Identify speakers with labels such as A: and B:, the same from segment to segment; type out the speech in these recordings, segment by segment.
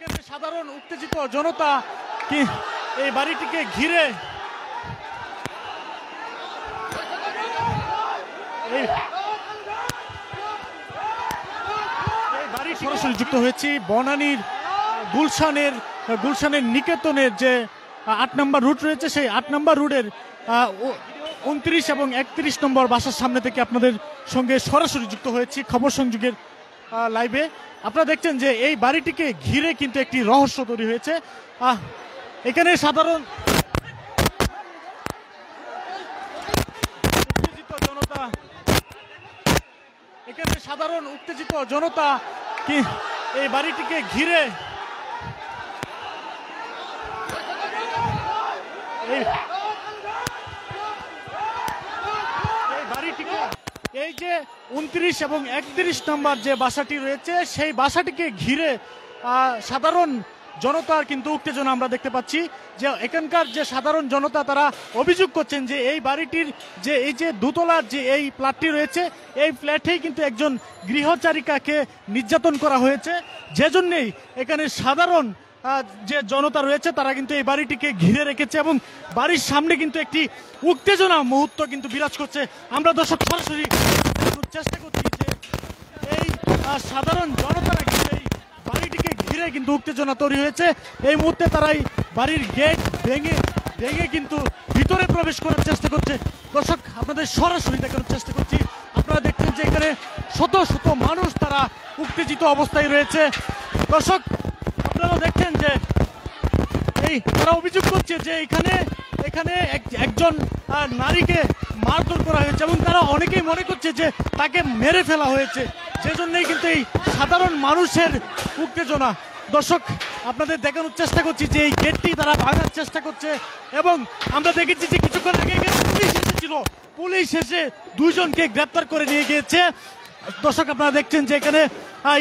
A: এখানে সাধারণ উত্তেজিত জনতা কি এই বাড়িটিকে ঘিরে এই বাড়ি সরাসরি যুক্ত হয়েছি বনানীর গুলশানের নিকেতনের যে ৮ নম্বর রুট রয়েছে সেই ৮ নম্বর রুটের ২৯ এবং ৩১ নম্বর বাসার সামনে থেকে আপনাদের সঙ্গে সরাসরি যুক্ত হয়েছি খবর সংযোগের লাইভে। আপনারা দেখছেন যে এই বাড়িটিকে ঘিরে কিন্তু একটি রহস্য তৈরি হয়েছে। এখানে সাধারণ উত্তেজিত জনতা কি এই বাড়িটিকে ঘিরে এই যে ২৯ এবং ৩১ নম্বর যে বাসাটি রয়েছে সেই বাসাটিকে ঘিরে সাধারণ জনতার কিন্তু উত্তেজনা আমরা দেখতে পাচ্ছি। যে এখানকার যে সাধারণ জনতা তারা অভিযোগ করছেন যে এই বাড়িটির যে এই যে দোতলার যে এই ফ্ল্যাটটি রয়েছে এই ফ্ল্যাটেই কিন্তু একজন গৃহচারিকাকে নির্যাতন করা হয়েছে, যে জন্যেই এখানে সাধারণ যে জনতা রয়েছে তারা কিন্তু এই বাড়িটিকে ঘিরে রেখেছে এবং বাড়ির সামনে কিন্তু একটি উত্তেজনা মুহূর্ত কিন্তু বিরাজ করছে। আমরা দর্শক সরাসরি চেষ্টা করছি যে এই সাধারণ জনতারা কিন্তু এই বাড়িটিকে ঘিরে কিন্তু উত্তেজনা তৈরি হয়েছে। এই মুহূর্তে তারাই বাড়ির গেট ভেঙে কিন্তু ভিতরে প্রবেশ করার চেষ্টা করছে। দর্শক আপনাদের সরাসরি দেখানোর চেষ্টা করছি। আপনারা দেখছেন যে এখানে শত শত মানুষ তারা উত্তেজিত অবস্থায় রয়েছে। দর্শক আপনারা দেখছেন যে এই তারা অভিযোগ করছে যে এখানে একজন নারীকে মারধর করা হয়েছে এবং তারা অনেকেই মনে করছে যে তাকে মেরে ফেলা হয়েছে, সেজন্যই কিন্তু এই সাধারণ মানুষের উত্তেজনা। দর্শক আপনাদের দেখানোর চেষ্টা করছি যে এই গেটটি তারা ভাঙার চেষ্টা করছে এবং আমরা দেখেছি যে কিছুক্ষণ আগে পুলিশ এসেছিল, পুলিশ এসে দুইজনকে গ্রেপ্তার করে নিয়ে গিয়েছে। দর্শক আপনারা দেখছেন যে এখানে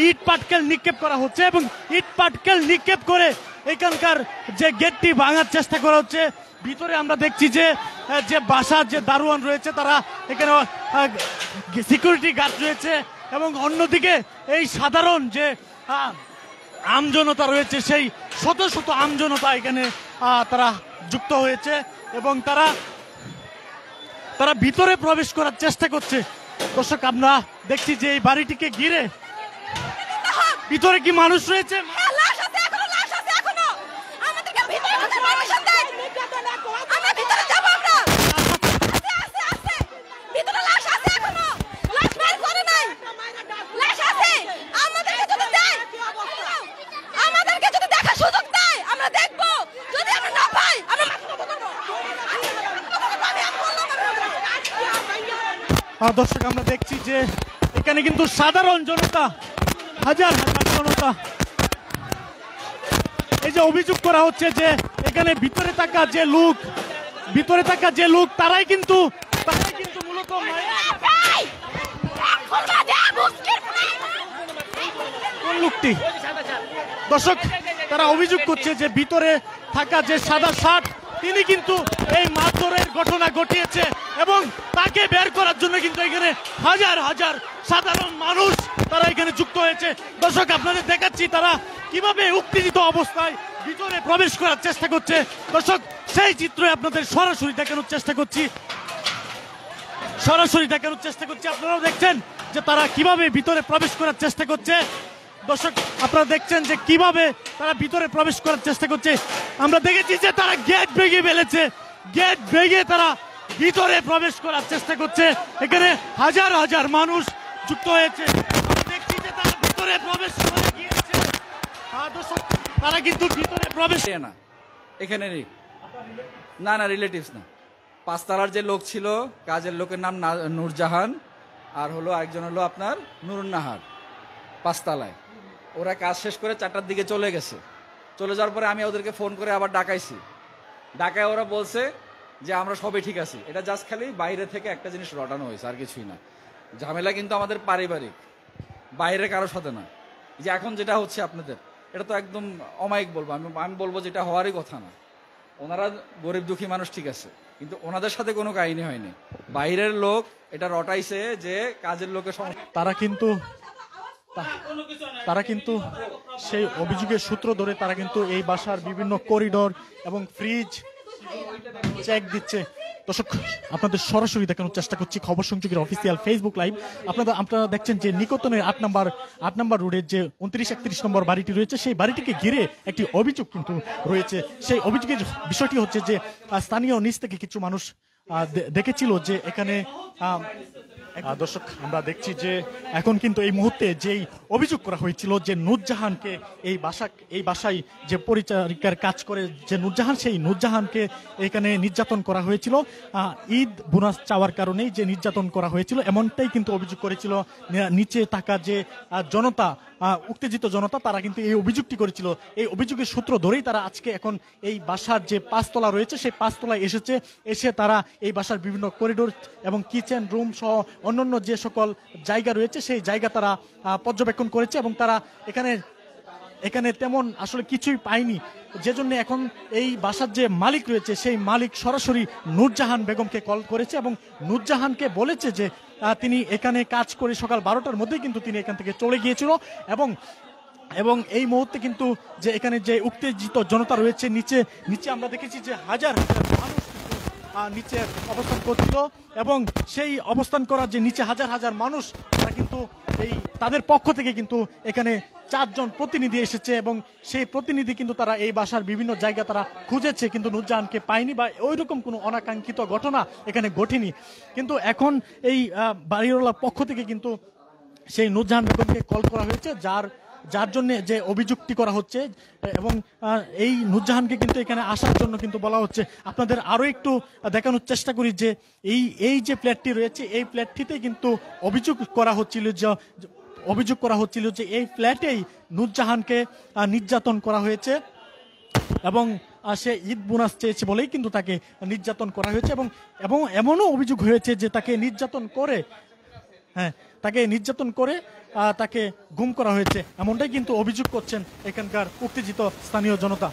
A: ইট পাটকেল নিক্ষেপ করা হচ্ছে এবং ইট পাটকেল নিক্ষেপ করে এখানকার যে গেটটি ভাঙার চেষ্টা করা হচ্ছে। ভিতরে আমরা দেখছি যে বাসার যে দারোয়ান রয়েছে তারা এখানে সিকিউরিটি গার্ড রয়েছে এবং অন্যদিকে এই সাধারণ যে আমজনতা রয়েছে সেই শত শত আমজনতা এখানে তারা যুক্ত হয়েছে এবং তারা ভিতরে প্রবেশ করার চেষ্টা করছে। দর্শক আমরা দেখছি যে এই বাড়িটিকে ঘিরে ভিতরে কি মানুষ রয়েছে? দর্শক আমরা দেখছি যে এখানে কিন্তু সাধারণ জনতা হাজার হাজার জনতা এই যে অভিযোগ করা হচ্ছে যে এখানে ভিতরে থাকা যে লোক তারাই কিন্তু মূলত কোন লোকটি? দর্শক তারা অভিযোগ করছে যে ভিতরে থাকা যে সাদা শার্ট তিনি কিন্তু এই মারধরের ঘটনা ঘটিয়েছে এবং তাকে বের করার জন্য কিন্তু এখানে হাজার হাজার সাধারণ মানুষ তারা এখানে যুক্ত হয়েছে। দর্শক আপনাদের দেখাচ্ছি তারা কিভাবে উত্তেজিত অবস্থায় ভিতরে প্রবেশ করার চেষ্টা করছে। দর্শক সেই চিত্র আপনাদের সরাসরি দেখানোর চেষ্টা করছি। আপনারাও দেখছেন যে তারা কিভাবে ভিতরে প্রবেশ করার চেষ্টা করছে। দর্শক আপনারা দেখছেন যে কিভাবে তারা ভিতরে প্রবেশ করার চেষ্টা করছে। আমরা দেখেছি যে তারা গেট ভেঙে তারা ভিতরে প্রবেশ করার চেষ্টা করছে। এখানে হাজার হাজার মানুষ যুক্ত হয়েছে। আমরা দেখছি যে তারা ভিতরে প্রবেশ করে গিয়েছে। দর্শক তারা কিন্তু ভিতরে প্রবেশ
B: না, এখানে না রিলেটিভস না। পাঁচতলার যে লোক ছিল, কাজের লোকের নাম নূরজাহান, আর হলো একজন হলো আপনার নুরুন্নাহার। পাঁচতলায় ওরা কাজ শেষ করে 4টার দিকে চলে গেছে। চলে যাওয়ার পরে আমি ওদেরকে ফোন করে আবার ডাকাইছি। ডাকায় ওরা বলছে যে আমরা সবই ঠিক আছি। এটা জাস্ট খালি বাইরে থেকে একটা জিনিস রটানো হয়েছে, আর কিছুই না। ঝামেলা কিন্তু আমাদের পারিবারিক, বাইরে কারোর সাথে না। যে এখন যেটা হচ্ছে আপনাদের, এটা তো একদম অমায়িক বলবো। আমি বলবো যেটা হওয়ারই কথা না। ওনারা গরিব দুঃখী মানুষ, ঠিক আছে, কিন্তু ওনাদের সাথে কোনো কাহিনী হয়নি। বাইরের লোক এটা রটাইছে যে কাজের লোকের সমস্যা।
A: তারা কিন্তু তারা কিন্তু সেই অভিযোগের সূত্র ধরে তারা কিন্তু এই বাসার বিভিন্ন করিডোর এবং ফ্রিজ চেক দিচ্ছে। দর্শক, আপনাদের সরাসরি দেখানোর চেষ্টা করছি খবর সংযোগের অফিসিয়াল ফেসবুক লাইভ। আপনারা দেখছেন যে নিকটনের 8 নম্বর রোডের যে 29-31 নম্বর বাড়িটি রয়েছে, সেই বাড়িটিকে ঘিরে একটি অভিযোগ কিন্তু রয়েছে। সেই অভিযোগের বিষয়টি হচ্ছে যে স্থানীয় নিচ থেকে কিছু মানুষ দেখেছিল যে এখানে দর্শক, আমরা দেখছি যে এখন কিন্তু এই মুহূর্তে যেই অভিযোগ করা হয়েছিল যে নূরজাহানকে এই বাসায় যে পরিচারিকার কাজ করে যে নূরজাহান, সেই নূরজাহানকে এখানে নির্যাতন করা হয়েছিল ঈদ বোনাস চাওয়ার কারণেই যে নির্যাতন করা হয়েছিল, এমনটাই কিন্তু অভিযোগ করেছিল নিচে থাকা যে জনতা, উত্তেজিত জনতা, তারা কিন্তু এই অভিযোগটি করেছিল। এই অভিযোগের সূত্র ধরেই তারা আজকে এখন এই বাসার যে 5 তলা রয়েছে সেই 5 তলায় এসে তারা এই বাসার বিভিন্ন করিডোর এবং কিচেন রুম সহ অন্যান্য যে সকল জায়গা রয়েছে সেই জায়গা তারা পর্যবেক্ষণ করেছে এবং তারা এখানে তেমন আসলে কিছুই পায়নি। যে জন্য এখন এই বাসার যে মালিক রয়েছে সেই মালিক সরাসরি নূরজাহান বেগমকে কল করেছে এবং নূরজাহানকে বলেছে যে তিনি এখানে কাজ করে সকাল 12টার মধ্যেই কিন্তু তিনি এখান থেকে চলে গিয়েছিল এবং এই মুহূর্তে কিন্তু যে এখানে যে উত্তেজিত জনতা রয়েছে নিচে আমরা দেখেছি যে হাজার হাজার মানুষ নিচে অবস্থান করছিল এবং সেই অবস্থান করার যে নিচে হাজার হাজার মানুষ, তারা কিন্তু তাদের পক্ষ থেকে কিন্তু এখানে 4 জন প্রতিনিধি এসেছে এবং সেই প্রতিনিধি কিন্তু তারা এই বাসার বিভিন্ন জায়গা তারা খুঁজেছে কিন্তু নূরজাহানকে পায়নি বা ওইরকম কোনো অনাকাঙ্ক্ষিত ঘটনা এখানে ঘটেনি। কিন্তু এখন এই বাড়িওয়ালার পক্ষ থেকে কিন্তু সেই নূরজাহান বেগমকে কল করা হয়েছে, যার জন্য যে অভিযোগটি করা হচ্ছে এবং এই নূরজাহানকে কিন্তু এখানে আসার জন্য কিন্তু বলা হচ্ছে। আপনাদের আরো একটু দেখানোর চেষ্টা করি যে এই যে ফ্ল্যাটটি রয়েছে এই ফ্ল্যাটটিতে কিন্তু অভিযোগ করা হচ্ছিল যে এই ফ্ল্যাটেই নূরজাহানকে নির্যাতন করা হয়েছে এবং সে ঈদ বোনাস চেয়েছে বলেই কিন্তু তাকে নির্যাতন করা হয়েছে এবং এমনও অভিযোগ হয়েছে যে তাকে নির্যাতন করে তাকে গুম করা হয়েছে, এমনটাই কিন্তু অভিযোগ করছেন এখানকার উত্তেজিত স্থানীয় জনতা।